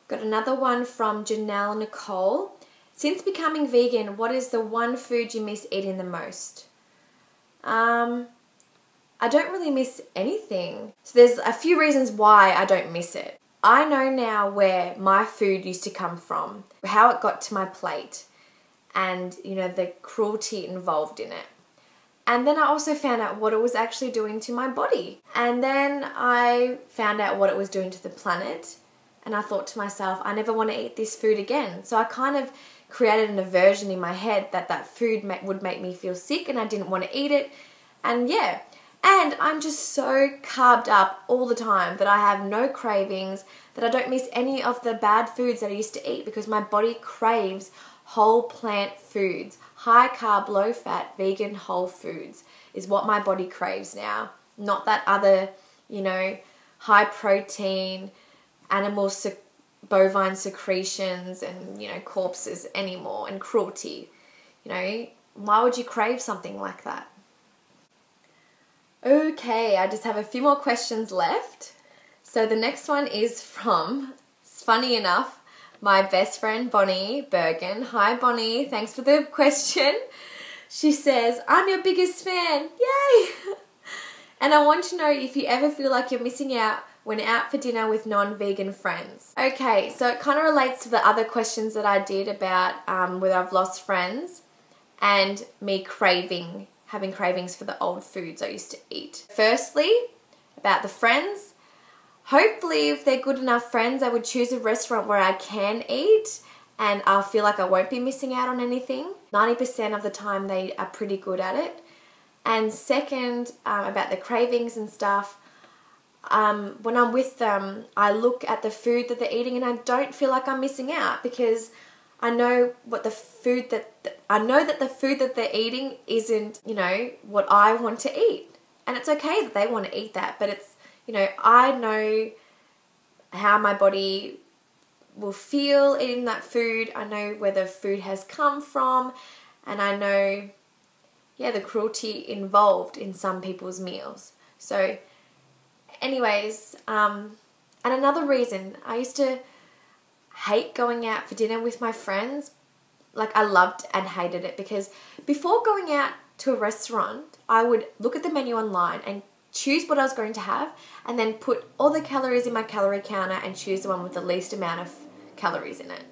Got another one from Janelle Nicole. Since becoming vegan, what is the one food you miss eating the most? I don't really miss anything. So there's a few reasons why I don't miss it. I know now where my food used to come from, how it got to my plate, and the cruelty involved in it. And then I also found out what it was actually doing to my body. And then I found out what it was doing to the planet. And I thought to myself, I never want to eat this food again. So I kind of created an aversion in my head that food would make me feel sick and I didn't want to eat it. And yeah, and I'm just so carved up all the time that I have no cravings, that I don't miss any of the bad foods that I used to eat because my body craves whole plant foods. High carb, low fat, vegan whole foods is what my body craves now. Not that other, high protein, bovine secretions and, corpses anymore, and cruelty. Why would you crave something like that? Okay, I just have a few more questions left. So the next one is from, funny enough, my best friend Bonnie Bergen. Hi Bonnie, thanks for the question. She says, I'm your biggest fan, yay! And I want to know if you ever feel like you're missing out when out for dinner with non-vegan friends. Okay, so it kind of relates to the other questions that I did about whether I've lost friends and me having cravings for the old foods I used to eat. Firstly, about the friends, hopefully if they're good enough friends, I would choose a restaurant where I can eat and I'll feel like I won't be missing out on anything. 90% of the time they are pretty good at it. And second, about the cravings and stuff, when I'm with them, I look at the food that they're eating and I don't feel like I'm missing out because I know that the food that they're eating isn't, what I want to eat. And it's okay that they want to eat that, but it's, I know how my body will feel eating that food. I know where the food has come from, and I know, the cruelty involved in some people's meals. So anyways, and another reason, I used to hate going out for dinner with my friends. Like I loved and hated it because before going out to a restaurant, I would look at the menu online and choose what I was going to have and then put all the calories in my calorie counter and choose the one with the least amount of calories in it.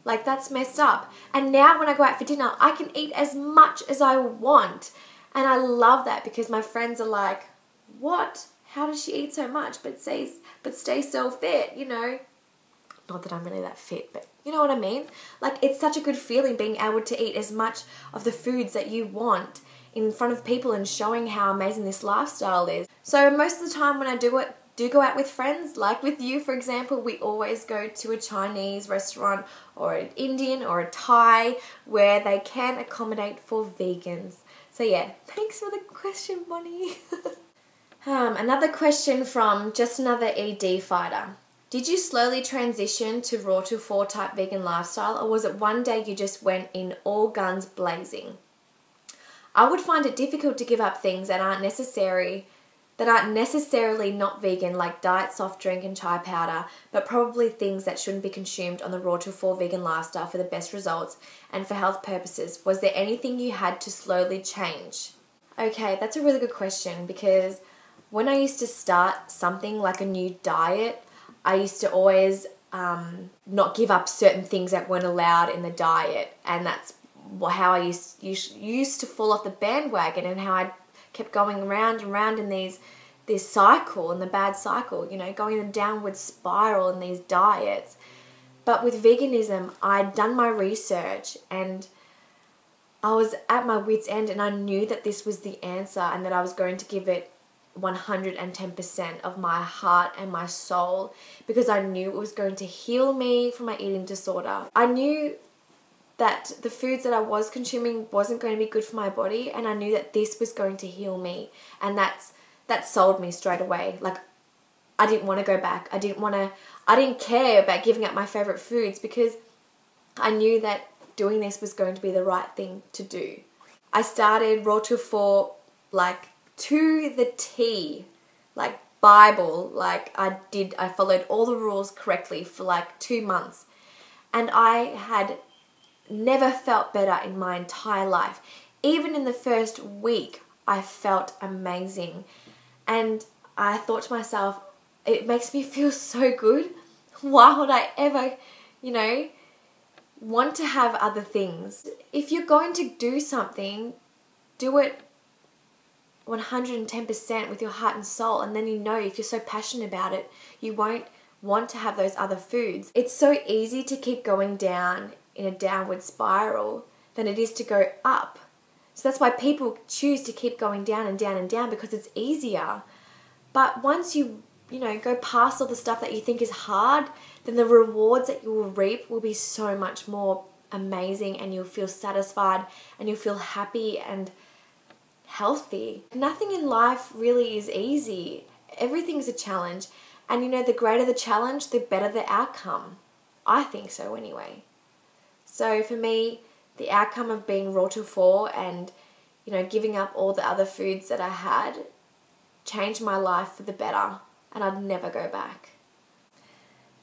Like that's messed up. And now when I go out for dinner, I can eat as much as I want. And I love that because my friends are like, what? How does she eat so much but stay so fit, Not that I'm really that fit, but you know what I mean? Like it's such a good feeling being able to eat as much of the foods that you want in front of people and showing how amazing this lifestyle is. So most of the time when I do go out with friends, like with you for example, we always go to a Chinese restaurant or an Indian or a Thai where they can accommodate for vegans. So yeah, thanks for the question, Bonnie. Another question from just another ED fighter. Did you slowly transition to raw to 4 type vegan lifestyle, or was it one day you just went in all guns blazing? I would find it difficult to give up things that aren't necessarily not vegan, like diet soft drink and chai powder, but probably things that shouldn't be consumed on the raw to 4 vegan lifestyle for the best results and for health purposes. Was there anything you had to slowly change? Okay, that's a really good question because when I used to start something like a new diet, I used to always not give up certain things that weren't allowed in the diet, and that's how I used to fall off the bandwagon, and how I kept going round and round in this cycle, in the bad cycle, going in a downward spiral in these diets. But with veganism, I'd done my research and I was at my wit's end, and I knew that this was the answer and that I was going to give it 110% of my heart and my soul because I knew it was going to heal me from my eating disorder. I knew that the foods that I was consuming wasn't going to be good for my body, and I knew that this was going to heal me, and that sold me straight away. Like I didn't want to go back. I didn't care about giving up my favorite foods because I knew that doing this was going to be the right thing to do. I started raw to 4 like to the T, like Bible. Like I followed all the rules correctly for like 2 months. And I had never felt better in my entire life. Even in the first week, I felt amazing. And I thought to myself, it makes me feel so good. Why would I ever, want to have other things? If you're going to do something, do it 110% with your heart and soul. And then if you're so passionate about it, you won't want to have those other foods. It's so easy to keep going down in a downward spiral than it is to go up. So that's why people choose to keep going down and down and down, because it's easier. But once you go past all the stuff that you think is hard, then the rewards that you will reap will be so much more amazing, and you'll feel satisfied and you'll feel happy and healthy. Nothing in life really is easy. Everything's a challenge. And the greater the challenge, the better the outcome. I think so anyway. So for me, the outcome of being raw to 4 and, giving up all the other foods that I had changed my life for the better, and I'd never go back.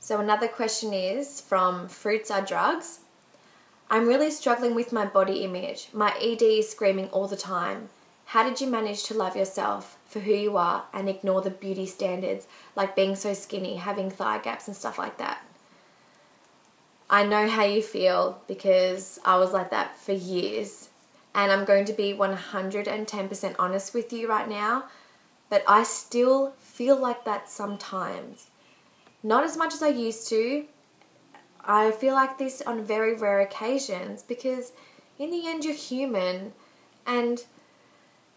So another question is from Fruits Are Drugs. I'm really struggling with my body image. My ED is screaming all the time. How did you manage to love yourself for who you are and ignore the beauty standards, like being so skinny, having thigh gaps and stuff like that? I know how you feel, because I was like that for years. And I'm going to be 110% honest with you right now, but I still feel like that sometimes. Not as much as I used to. I feel like this on very rare occasions, because in the end you're human, and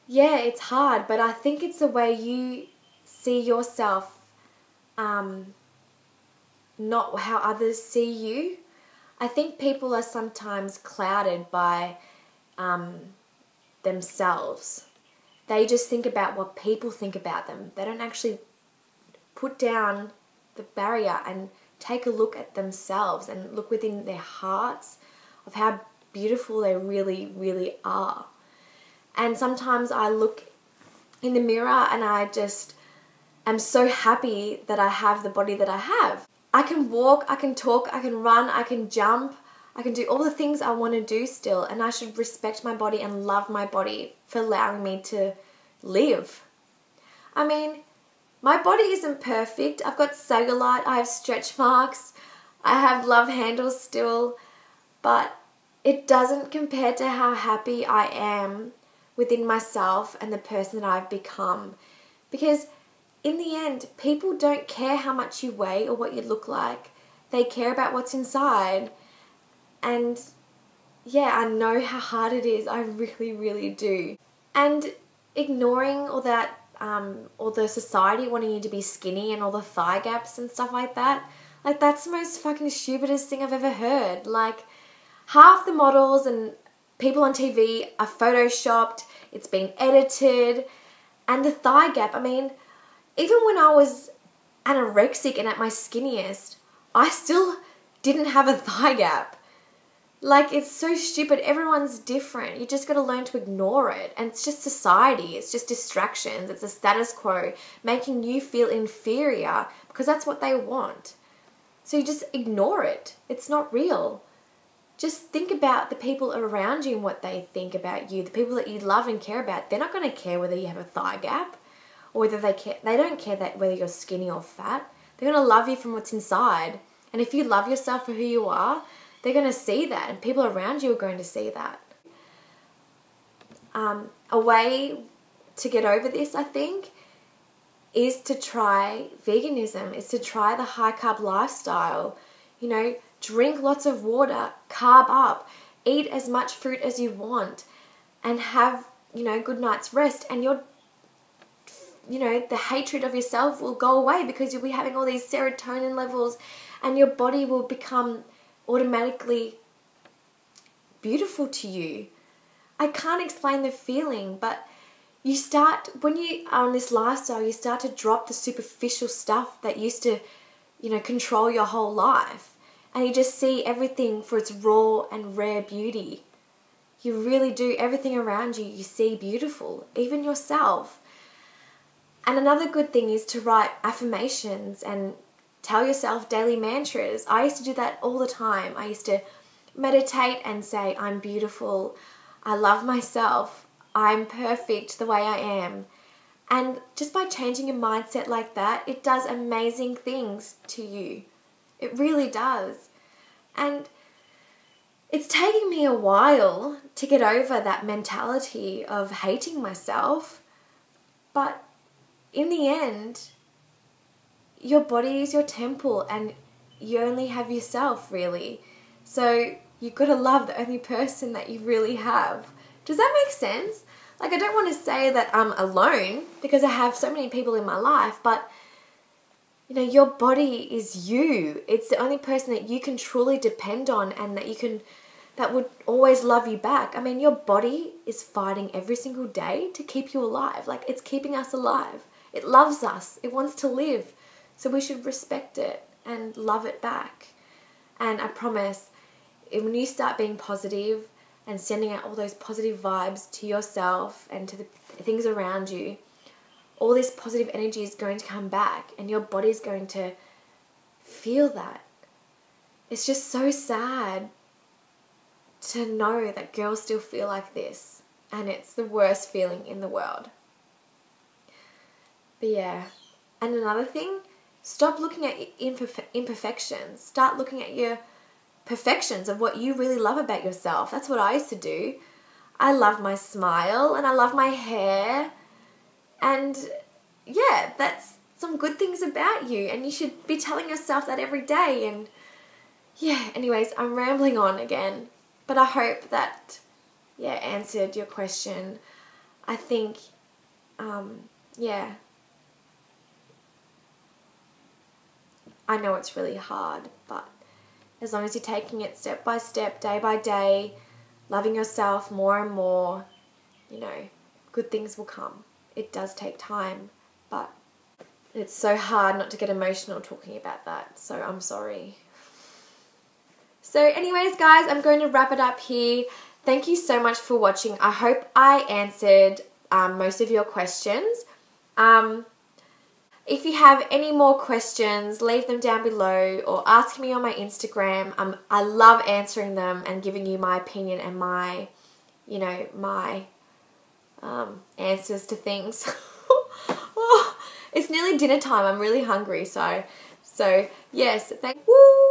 yeah, it's hard, but I think it's the way you see yourself, not how others see you. I think people are sometimes clouded by themselves. They just think about what people think about them. They don't actually put down the barrier and take a look at themselves and look within their hearts of how beautiful they really, really are. And sometimes I look in the mirror and I just am so happy that I have the body that I have. I can walk, I can talk, I can run, I can jump, I can do all the things I want to do still, and I should respect my body and love my body for allowing me to live. I mean, my body isn't perfect. I've got cellulite, I have stretch marks, I have love handles still, but it doesn't compare to how happy I am within myself and the person that I've become. Because in the end, people don't care how much you weigh or what you look like. They care about what's inside. And yeah, I know how hard it is. I really, really do. And ignoring all that, all the society wanting you to be skinny and all the thigh gaps and stuff like that, like that's the most fucking stupidest thing I've ever heard. Like, half the models and people on TV are photoshopped, it's been edited, and the thigh gap, I mean, even when I was anorexic and at my skinniest, I still didn't have a thigh gap. Like, it's so stupid. Everyone's different. You just got to learn to ignore it. And it's just society. It's just distractions. It's a status quo making you feel inferior because that's what they want. So you just ignore it. It's not real. Just think about the people around you and what they think about you. The people that you love and care about. They're not going to care whether you have a thigh gap or whether they care. They don't care that whether you're skinny or fat. They're going to love you from what's inside. And if you love yourself for who you are, they're going to see that, and people around you are going to see that. A way to get over this, I think, is to try veganism, is to try the high-carb lifestyle. You know, drink lots of water, carb up, eat as much fruit as you want, and have, good night's rest, and the hatred of yourself will go away because you'll be having all these serotonin levels, and your body will become automatically beautiful to you. I can't explain the feeling, but you start, when you are on this lifestyle, you start to drop the superficial stuff that used to, control your whole life. And you just see everything for its raw and rare beauty. You really do. Everything around you, you see beautiful, even yourself. And another good thing is to write affirmations and tell yourself daily mantras. I used to do that all the time. I used to meditate and say, I'm beautiful, I love myself, I'm perfect the way I am. And just by changing your mindset like that, it does amazing things to you. It really does. And it's taken me a while to get over that mentality of hating myself. But in the end, your body is your temple and you only have yourself, really. So you've got to love the only person that you really have. Does that make sense? Like, I don't want to say that I'm alone because I have so many people in my life, but you know, your body is you. It's the only person that you can truly depend on and that would always love you back. I mean, your body is fighting every single day to keep you alive. Like, it's keeping us alive. It loves us. It wants to live. So we should respect it and love it back. And I promise, when you start being positive and sending out all those positive vibes to yourself and to the things around you, all this positive energy is going to come back and your body's going to feel that. It's just so sad to know that girls still feel like this, and it's the worst feeling in the world. But yeah, and another thing, stop looking at your imperfections. Start looking at your perfections of what you really love about yourself. That's what I used to do. I love my smile and I love my hair, and yeah, that's some good things about you, and you should be telling yourself that every day. And yeah, anyways, I'm rambling on again, but I hope that answered your question. I think I know it's really hard, but as long as you're taking it step by step, day by day, loving yourself more and more, you know, good things will come. It does take time, but it's so hard not to get emotional talking about that, so I'm sorry. So anyways, guys, I'm going to wrap it up here. Thank you so much for watching. I hope I answered most of your questions. If you have any more questions, leave them down below or ask me on my Instagram. I love answering them and giving you my opinion and my answers to things. Oh, it's nearly dinner time. I'm really hungry. So yes, woo!